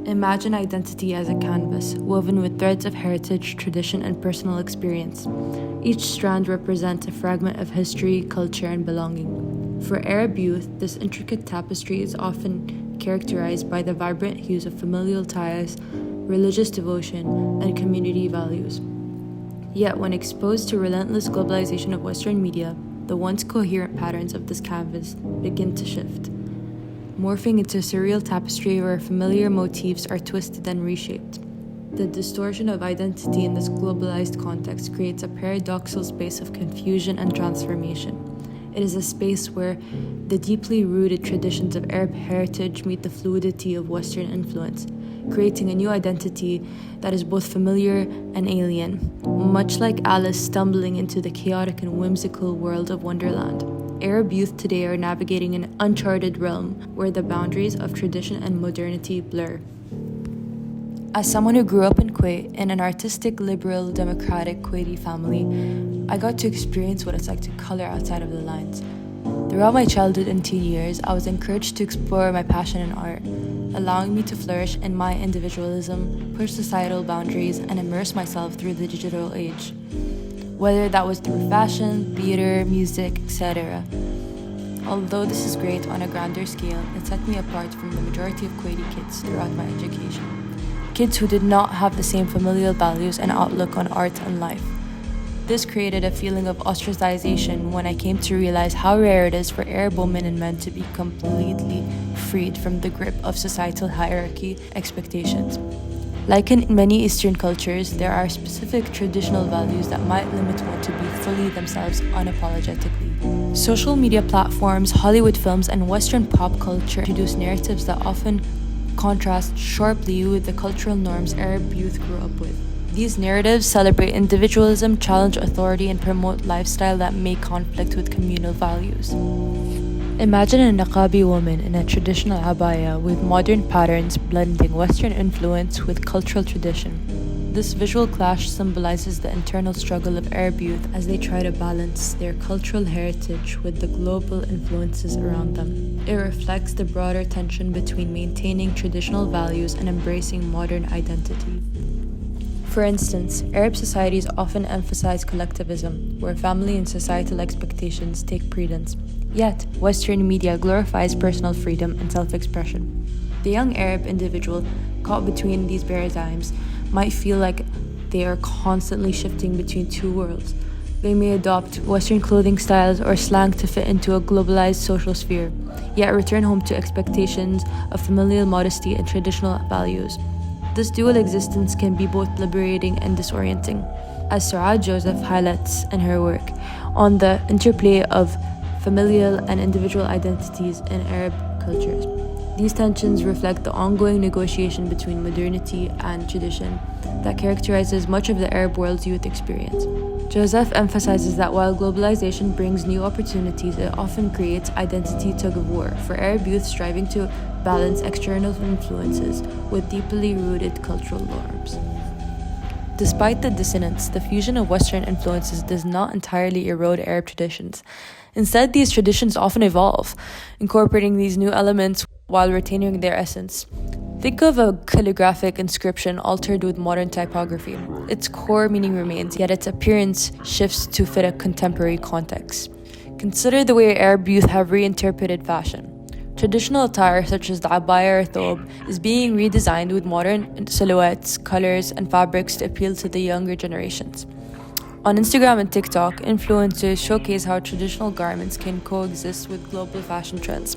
Imagine identity as a canvas, woven with threads of heritage, tradition, and personal experience. Each strand represents a fragment of history, culture, and belonging. For Arab youth, this intricate tapestry is often characterized by the vibrant hues of familial ties, religious devotion, and community values. Yet, when exposed to relentless globalization of Western media, the once coherent patterns of this canvas begin to shift, morphing into a surreal tapestry where familiar motifs are twisted and reshaped. The distortion of identity in this globalized context creates a paradoxical space of confusion and transformation. It is a space where the deeply rooted traditions of Arab heritage meet the fluidity of Western influence, creating a new identity that is both familiar and alien, much like Alice stumbling into the chaotic and whimsical world of Wonderland. Arab youth today are navigating an uncharted realm where the boundaries of tradition and modernity blur. As someone who grew up in Kuwait in an artistic, liberal, democratic Kuwaiti family, I got to experience what it's like to color outside of the lines. Throughout my childhood and teen years, I was encouraged to explore my passion in art, allowing me to flourish in my individualism, push societal boundaries, and immerse myself through the digital age. Whether that was through fashion, theater, music, etc. Although this is great on a grander scale, it set me apart from the majority of Kuwaiti kids throughout my education. Kids who did not have the same familial values and outlook on art and life. This created a feeling of ostracization when I came to realize how rare it is for Arab women and men to be completely freed from the grip of societal hierarchy expectations. Like in many Eastern cultures, there are specific traditional values that might limit one to be fully themselves unapologetically. Social media platforms, Hollywood films, and Western pop culture introduce narratives that often contrast sharply with the cultural norms Arab youth grew up with. These narratives celebrate individualism, challenge authority, and promote lifestyle that may conflict with communal values. Imagine a Niqabi woman in a traditional abaya with modern patterns blending Western influence with cultural tradition. This visual clash symbolizes the internal struggle of Arab youth as they try to balance their cultural heritage with the global influences around them. It reflects the broader tension between maintaining traditional values and embracing modern identity. For instance, Arab societies often emphasize collectivism, where family and societal expectations take precedence. Yet, Western media glorifies personal freedom and self-expression. The young Arab individual caught between these paradigms might feel like they are constantly shifting between two worlds. They may adopt Western clothing styles or slang to fit into a globalized social sphere, yet return home to expectations of familial modesty and traditional values. This dual existence can be both liberating and disorienting, as Suad Joseph highlights in her work on the interplay of familial and individual identities in Arab cultures. These tensions reflect the ongoing negotiation between modernity and tradition that characterizes much of the Arab world's youth experience. Joseph emphasizes that while globalization brings new opportunities, it often creates identity tug-of-war for Arab youth striving to balance external influences with deeply rooted cultural norms. Despite the dissonance, the fusion of Western influences does not entirely erode Arab traditions. Instead, these traditions often evolve, incorporating these new elements while retaining their essence. Think of a calligraphic inscription altered with modern typography. Its core meaning remains, yet its appearance shifts to fit a contemporary context. Consider the way Arab youth have reinterpreted fashion. Traditional attire such as the abaya or thobe is being redesigned with modern silhouettes, colors, and fabrics to appeal to the younger generations. On Instagram and TikTok, influencers showcase how traditional garments can coexist with global fashion trends,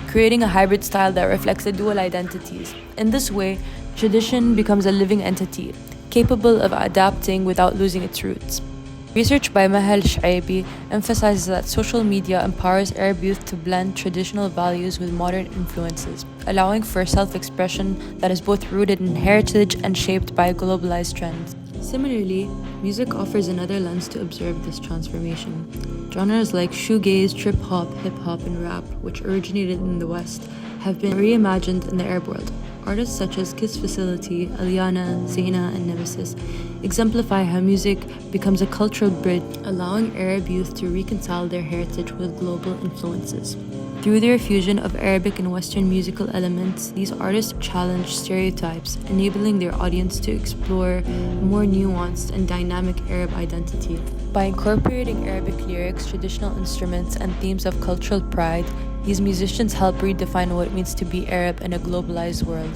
creating a hybrid style that reflects the dual identities. In this way, tradition becomes a living entity, capable of adapting without losing its roots. Research by Mahal Shaibi emphasizes that social media empowers Arab youth to blend traditional values with modern influences, allowing for self-expression that is both rooted in heritage and shaped by globalized trends. Similarly, music offers another lens to observe this transformation. Genres like shoegaze, trip-hop, hip-hop, and rap, which originated in the West, have been reimagined in the Arab world. Artists such as Kiss Facility, Aliana, Zaina, and Nemesis exemplify how music becomes a cultural bridge, allowing Arab youth to reconcile their heritage with global influences. Through their fusion of Arabic and Western musical elements, these artists challenge stereotypes, enabling their audience to explore a more nuanced and dynamic Arab identity. By incorporating Arabic lyrics, traditional instruments, and themes of cultural pride, these musicians help redefine what it means to be Arab in a globalized world.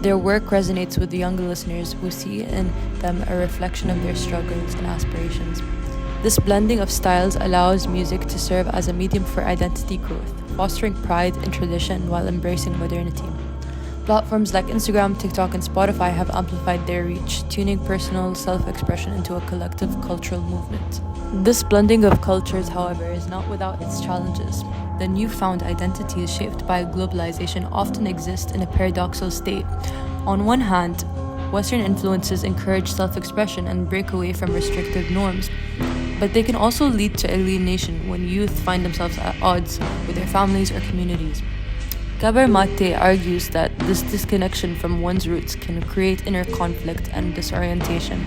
Their work resonates with younger listeners who see in them a reflection of their struggles and aspirations. This blending of styles allows music to serve as a medium for identity growth, fostering pride in tradition while embracing modernity. Platforms like Instagram, TikTok, and Spotify have amplified their reach, tuning personal self expression into a collective cultural movement. This blending of cultures, however, is not without its challenges. The newfound identities shaped by globalization often exist in a paradoxical state. On one hand, Western influences encourage self expression and break away from restrictive norms, but they can also lead to alienation when youth find themselves at odds with their families or communities. Gabor Mate argues that this disconnection from one's roots can create inner conflict and disorientation.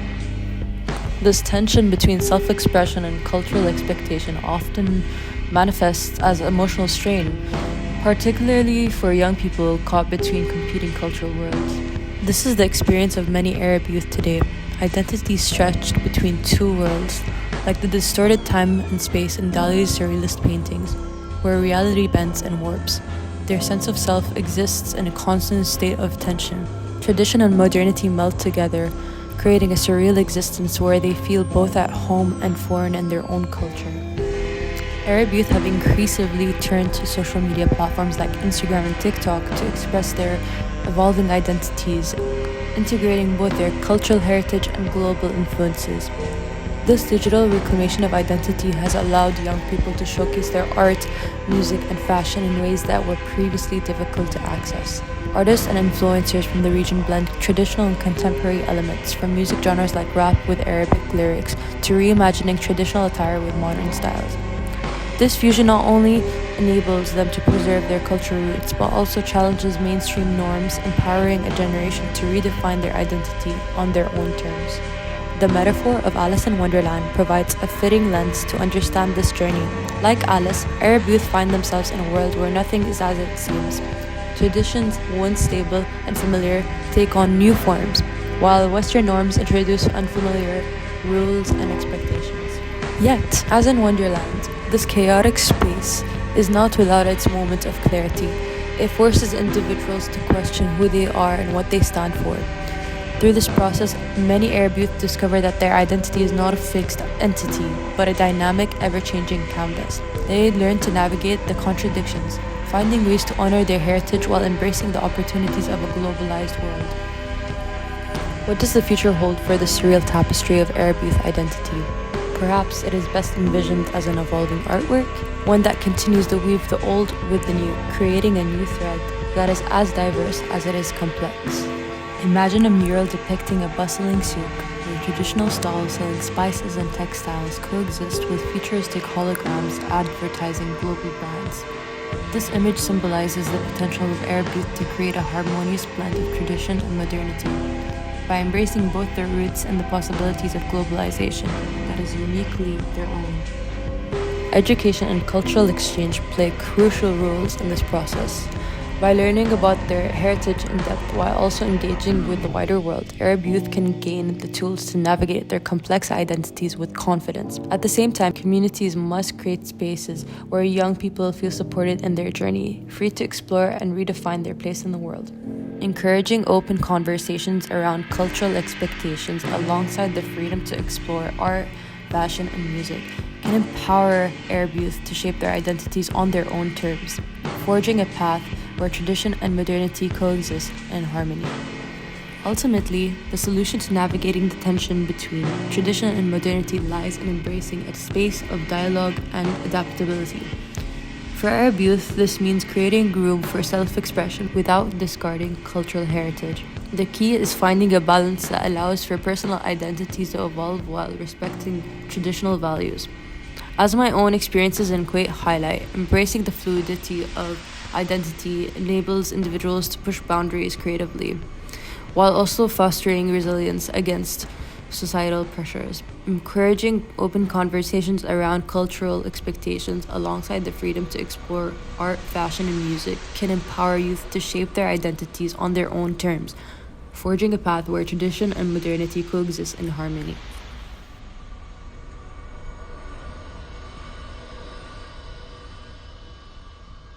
This tension between self expression and cultural expectation often manifests as emotional strain, particularly for young people caught between competing cultural worlds. This is the experience of many Arab youth today, identity stretched between two worlds, like the distorted time and space in Dali's surrealist paintings, where reality bends and warps. Their sense of self exists in a constant state of tension. Tradition and modernity melt together, creating a surreal existence where they feel both at home and foreign in their own culture. Arab youth have increasingly turned to social media platforms like Instagram and TikTok to express their evolving identities, integrating both their cultural heritage and global influences. This digital reclamation of identity has allowed young people to showcase their art, music, and fashion in ways that were previously difficult to access. Artists and influencers from the region blend traditional and contemporary elements, from music genres like rap with Arabic lyrics to reimagining traditional attire with modern styles. This fusion not only enables them to preserve their cultural roots, but also challenges mainstream norms, empowering a generation to redefine their identity on their own terms. The metaphor of Alice in Wonderland provides a fitting lens to understand this journey. Like Alice, Arab youth find themselves in a world where nothing is as it seems. Traditions, once stable and familiar, take on new forms, while Western norms introduce unfamiliar rules and expectations. Yet, as in Wonderland, this chaotic space is not without its moment of clarity. It forces individuals to question who they are and what they stand for. Through this process, many Arab youth discover that their identity is not a fixed entity, but a dynamic, ever-changing canvas. They learn to navigate the contradictions, finding ways to honor their heritage while embracing the opportunities of a globalized world. What does the future hold for the surreal tapestry of Arab youth identity? Perhaps it is best envisioned as an evolving artwork, one that continues to weave the old with the new, creating a new thread that is as diverse as it is complex. Imagine a mural depicting a bustling souk, where traditional stalls selling spices and textiles coexist with futuristic holograms advertising global brands. This image symbolizes the potential of Arab youth to create a harmonious blend of tradition and modernity, by embracing both their roots and the possibilities of globalization that is uniquely their own. Education and cultural exchange play crucial roles in this process. By learning about their heritage in depth while also engaging with the wider world, Arab youth can gain the tools to navigate their complex identities with confidence. At the same time, communities must create spaces where young people feel supported in their journey, free to explore and redefine their place in the world. Encouraging open conversations around cultural expectations alongside the freedom to explore art, fashion, and music can empower Arab youth to shape their identities on their own terms, forging a path where tradition and modernity coexist in harmony. Ultimately, the solution to navigating the tension between tradition and modernity lies in embracing a space of dialogue and adaptability. For Arab youth, this means creating room for self-expression without discarding cultural heritage. The key is finding a balance that allows for personal identities to evolve while respecting traditional values. As my own experiences in Kuwait highlight, embracing the fluidity of identity enables individuals to push boundaries creatively, while also fostering resilience against societal pressures. Encouraging open conversations around cultural expectations alongside the freedom to explore art, fashion, and music can empower youth to shape their identities on their own terms, forging a path where tradition and modernity coexist in harmony.